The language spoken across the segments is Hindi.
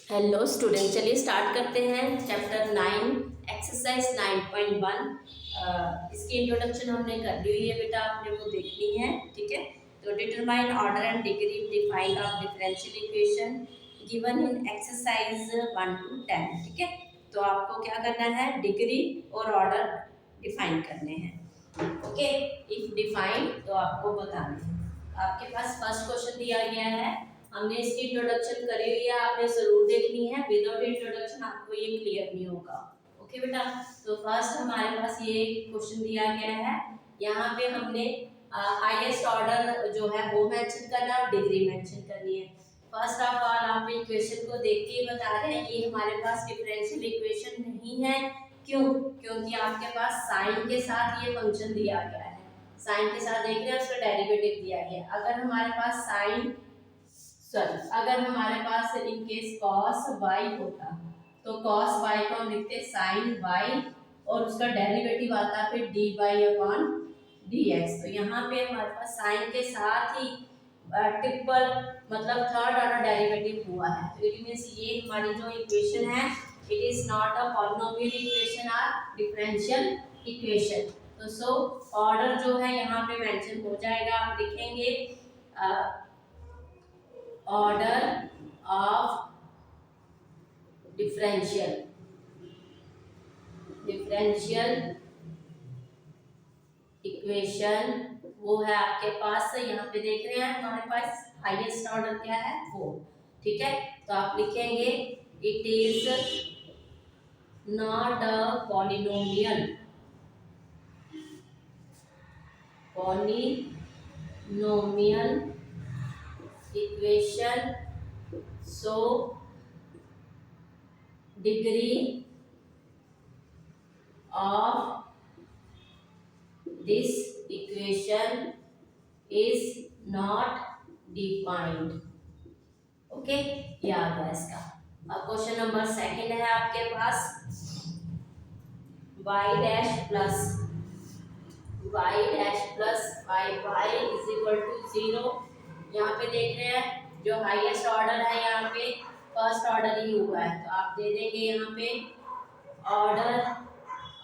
हेलो स्टूडेंट, चलिए स्टार्ट करते हैं चैप्टर 9 एक्सरसाइज 9.1। इसकी इंट्रोडक्शन हमने कर ली हुई है बेटा, आपने वो देखनी है। ठीक है, तो determine order and degree define of differential equation given in exercise 1 to 10। ठीक है, तो आपको क्या करना है, डिग्री और ऑर्डर डिफाइन करने हैं। ओके, इफ डिफाइन तो आपको बताना है। आपके पास फर्स्ट क्वेश्चन दिया गया है, हमने इसकी इंट्रोडक्शन करी हुई है, आपने जरूर देखनी है। विदाउट इंट्रोडक्शन आपको ये क्लियर नहीं होगा। ओके बेटा, तो फर्स्ट हमारे पास ये क्वेश्चन दिया गया है। यहाँ पे हमने हाईएस्ट ऑर्डर जो है वो मेंशन करना है और डिग्री मेंशन करनी है। फर्स्ट ऑफ ऑल आप इक्वेशन को देख के बता रहे हैं ये हमारे पास डिफरेंशियल इक्वेशन नहीं है। क्यों? क्योंकि आपके पास साइन के साथ ये फंक्शन दिया गया है, साइन के साथ देख रहे हैं, उसका डेरिवेटिव दिया गया। अगर हमारे पास अगर हमारे पास इन केस cos y होता तो cos y को हम लिखते sin y और उसका डेरिवेटिव आता फिर dy अपॉन dx। तो यहाँ पे हमारे पास साइन के साथ ही ट्रिपल मतलब थर्ड ऑर्डर डेरिवेटिव हुआ है। तो इट मींस ये हमारी जो इक्वेशन है it is not a polynomial equation और डिफरेंशियल इक्वेशन। तो सो ऑर्डर जो है यहाँ पे मेंशन हो जाएगा, आप लिखेंगे ऑर्डर ऑफ डिफरेंशियल इक्वेशन वो है आपके पास। यहाँ पे देख रहे हैं हमारे पास हाईएस्ट ऑर्डर क्या है, 4। ठीक है, तो आप लिखेंगे it is not a polynomial equation, so degree of this equation is not defined। Okay, ये आ गया इसका। अब क्वेश्चन नंबर सेकंड है आपके पास y dash plus y is equal to 0। यहाँ पे देख रहे हैं जो हाईएस्ट ऑर्डर है यहाँ पे फर्स्ट ऑर्डर ही हुआ है, तो आप दे देंगे यहाँ पे order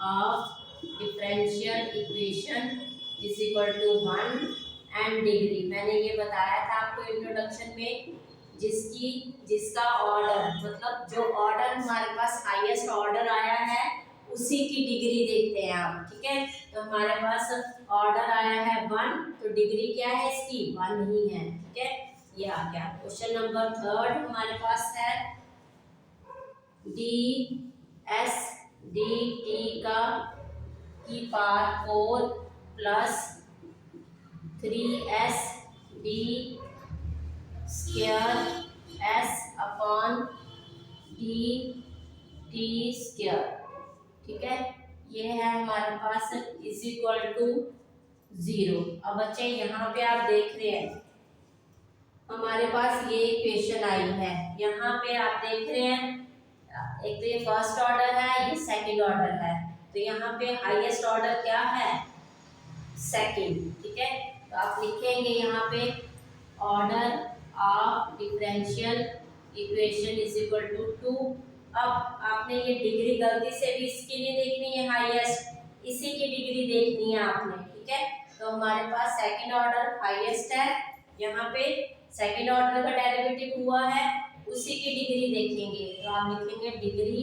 of differential equation is equal to 1 and degree. मैंने ये बताया था आपको इंट्रोडक्शन में, जिसका ऑर्डर मतलब जो ऑर्डर हमारे पास हाईएस्ट ऑर्डर आया है उसी की डिग्री देखते हैं आप। ठीक है, तो हमारे पास ऑर्डर आया है 1, तो डिग्री क्या है इसकी, 1 ही है। ठीक है, ये आ गया। क्वेश्चन नंबर थर्ड हमारे पास है डी एस डी टी का की power 4 plus 3s D square s upon D T square. ठीक है, ये है हमारे पास इज इक्वल टू 0। अब बच्चे यहाँ पे आप देख रहे हैं हमारे पास ये इक्वेशन आई है। यहाँ पे आप देख रहे हैं एक तो ये फर्स्ट ऑर्डर है, ये सेकंड ऑर्डर है, तो यहाँ पे हाईएस्ट ऑर्डर क्या है, सेकंड। ठीक है, तो आप लिखेंगे यहाँ पे order of differential equation is equal to 2। अब आपने ये डिग्री गलती से भी इसकी नहीं देखनी है, हाईएस्ट इसी की डिग्री देखनी है आपने। ठीक है, तो हमारे पास सेकंड ऑर्डर हाईएस्ट है, यहाँ पे सेकंड ऑर्डर का डेरिवेटिव हुआ है, उसी की डिग्री देखेंगे। तो आप लिखेंगे degree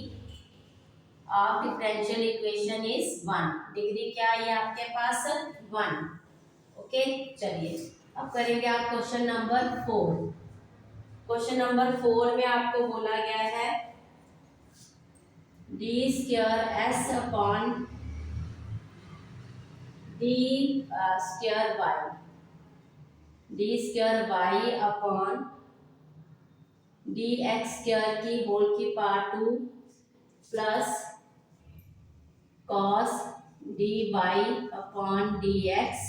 of differential equation is 1। Degree क्या है आपके पास, 1। ओके, चलिए अब करेंगे आप क्वेश्चन नंबर 4। क्वेश्चन नंबर 4 में आपको बोला गया है D square S upon D square Y upon D X square की होल की power 2 plus cos D Y upon D X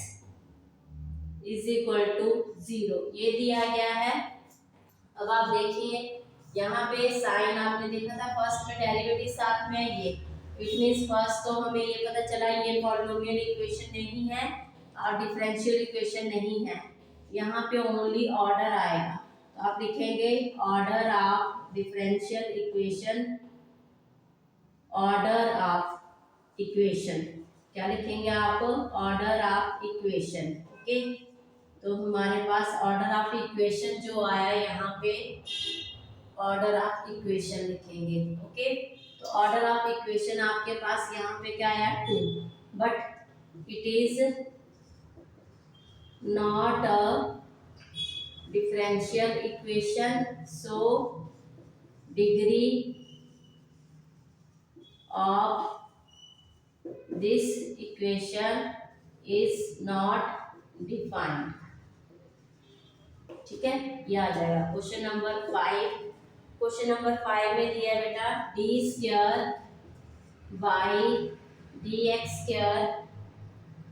is equal to 0। ये दिया गया है। अब आप देखिए यहाँ पे साइन आपने देखा था फर्स्ट में डेरिवेटिव साथ में ये, इट मींस फर्स्ट तो हमें ये पता चला ये पॉलिनोमियल इक्वेशन नहीं है और डिफरेंशियल इक्वेशन नहीं है, यहाँ पे ओनली ऑर्डर आएगा। आप लिखेंगे order of differential equation, order of equation, क्या लिखेंगे आप, ऑर्डर ऑफ इक्वेशन। ओके, तो हमारे पास ऑर्डर ऑफ इक्वेशन जो आया यहाँ पे ऑर्डर ऑफ इक्वेशन लिखेंगे। ओके, तो ऑर्डर ऑफ इक्वेशन आपके पास यहाँ पे क्या आया 2, but it is not a differential equation, so degree of this equation is not defined। ठीक है, ये आ जाएगा क्वेश्चन नंबर 5। क्वेश्चन नंबर 5 में दिया है बेटा D square by D X square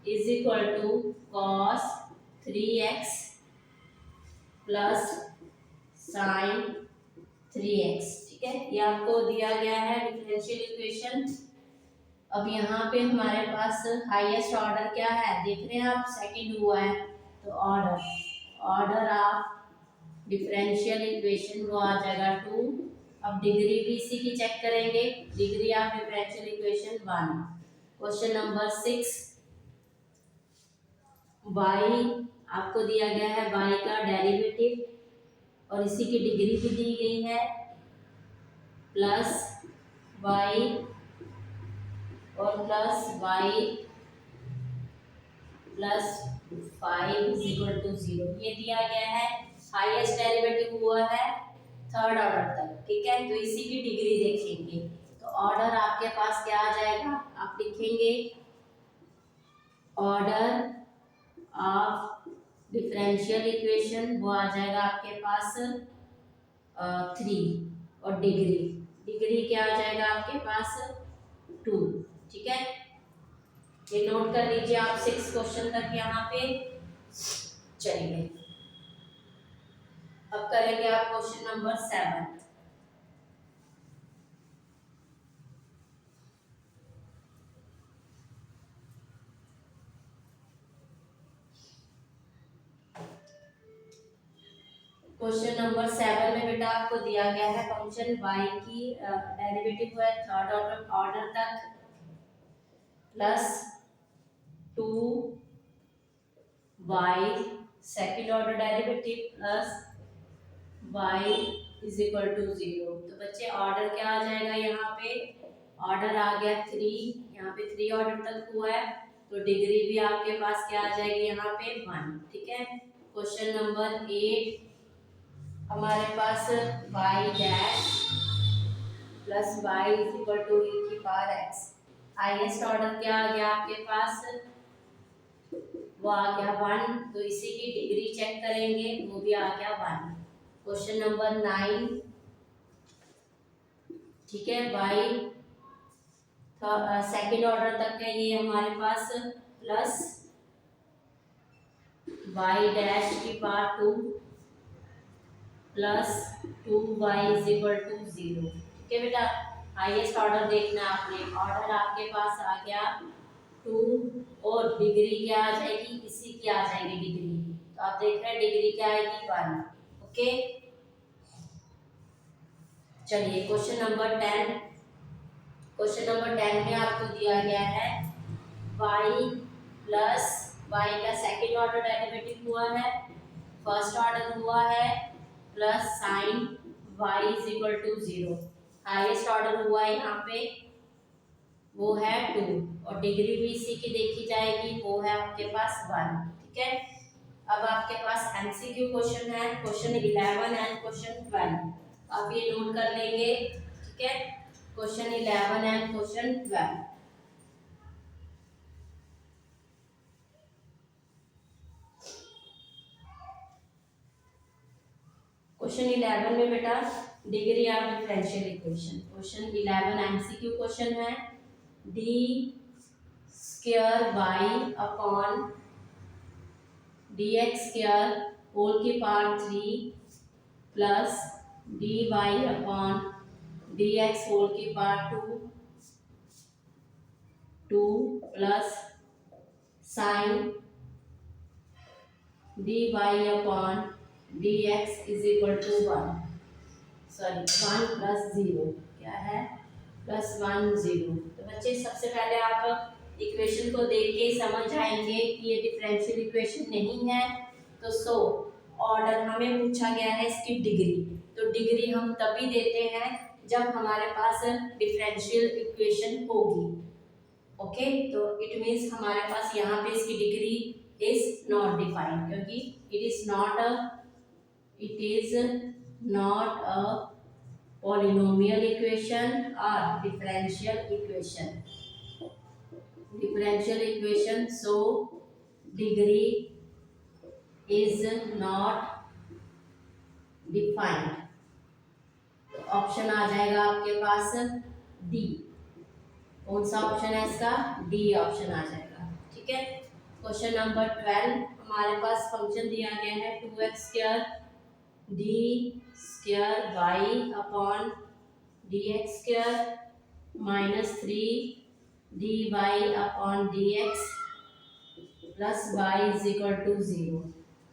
is equal to cos 3x plus sine 3x। ठीक है, ये आपको दिया गया है डिफरेंशियल इक्वेशन। अब यहाँ पे हमारे पास हाईएस्ट ऑर्डर क्या है, देख रहे हैं आप, सेकंड हुआ है, तो ऑर्डर ऑफ डिफरेंशियल इक्वेशन वो आ जाएगा 2। अब डिग्री भी इसी की चेक करेंगे, degree of differential equation 1। Question number 6, by आपको दिया गया है बाई का डेरिवेटिव और इसी की डिग्री भी दी गई है, प्लस बाई और प्लस वाई प्लस 5 इज इक्वल टू 0, ये दिया गया है। हाईएस्ट डेरिवेटिव हुआ है थर्ड ऑर्डर तक। ठीक है, तो इसी की डिग्री देखेंगे, तो ऑर्डर आपके पास क्या आ जाएगा, आप लिखेंगे ऑर्डर ऑफ डिफरेंशियल इक्वेशन वो आ जाएगा आपके पास 3 और डिग्री क्या आ जाएगा आपके पास 2। ठीक है, ये नोट कर लीजिए आप 6 क्वेश्चन तक यहाँ पे। चलिए अब करेंगे आप क्वेश्चन नंबर 7। क्वेश्चन नंबर 7 में बेटा आपको दिया गया है फंक्शन y की डेरिवेटिव है थर्ड ऑर्डर तक, plus 2y second order derivative plus y is equal to 0। तो बच्चे ऑर्डर क्या आ जाएगा, यहाँ पे ऑर्डर आ गया 3, यहाँ पे 3 ऑर्डर तक हुआ है, तो डिग्री भी आपके पास क्या आ जाएगी यहाँ पे 1। ठीक है, क्वेश्चन नंबर 8 हमारे पास y dash plus y is equal to e की पावर x। हाईएस्ट ऑर्डर क्या आ गया आपके पास, वो आ गया 1, तो इसी की डिग्री चेक करेंगे, वो भी आ गया 1। क्वेश्चन नंबर 9, ठीक है, y सेकंड ऑर्डर तक है ये हमारे पास, प्लस y डैश की power 2 plus 2y is equal to 0। ठीक है बेटा, हाईएस्ट ऑर्डर देखना आपने, ऑर्डर आपके पास आ गया 2 और डिग्री क्या आ जाएगी, इसी की आ जाएगी डिग्री, तो आप देख रहे हैं डिग्री क्या आएगी 1। ओके, चलिए क्वेश्चन नंबर 10। क्वेश्चन नंबर 10 में आपको दिया गया है y प्लस y का सेकंड ऑर्डर डेरिवेटिव हुआ है, फर्स्ट ऑर्डर हुआ है, plus sine y is equal to 0। Highest order हुआ है यहाँ पे, वो है 2 और डिग्री भी इसी की देखी जाएगी, वो है आपके पास 1। ठीक है, अब आपके पास एमसीक्यू क्वेश्चन है, क्वेश्चन 11 एंड क्वेश्चन 12, आप ये नोट कर लेंगे। ठीक है, क्वेश्चन 11 एंड क्वेश्चन 12। क्वेश्चन 11 में बेटा degree of differential equation, question 11 MCQ question है, D square by upon D X square whole की power 3 plus D Y upon D X whole की power 2 plus sine D Y upon dx is equal to 1, sorry 1 plus 0, क्या है प्लस 1 0। तो बच्चे सबसे पहले आप इक्वेशन को देख के समझ जाएंगे कि ये डिफरेंशियल इक्वेशन नहीं है। तो ऑर्डर हमें पूछा गया है इसकी डिग्री, तो डिग्री हम तभी देते हैं जब हमारे पास डिफरेंशियल इक्वेशन होगी। ओके, तो इट मीन्स हमारे पास यहाँ पे इसकी डिग्री इज नॉट डिफाइंड, क्योंकि it is not a polynomial equation or differential equation, so degree is not defined। तो ऑप्शन आ जाएगा आपके पास डी। कौन सा ऑप्शन है इसका? डी ऑप्शन आ जाएगा। ठीक है, क्वेश्चन नंबर 12 हमारे पास फंक्शन दिया गया है 2x square D square Y upon D X square minus 3 D Y upon D X plus Y is equal to 0।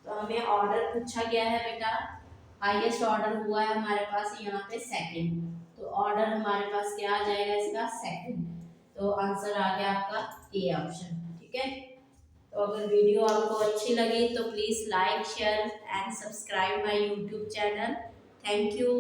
तो हमें ऑर्डर पूछा गया है बेटा, हाईएस्ट ऑर्डर हुआ है हमारे पास यहाँ पे सेकंड, तो ऑर्डर हमारे पास क्या आ जाएगा इसका? सेकंड। तो आंसर आ गया आपका ए ऑप्शन। ठीक है, तो अगर वीडियो आपको अच्छी लगी तो please like share and subscribe my YouTube channel. Thank you.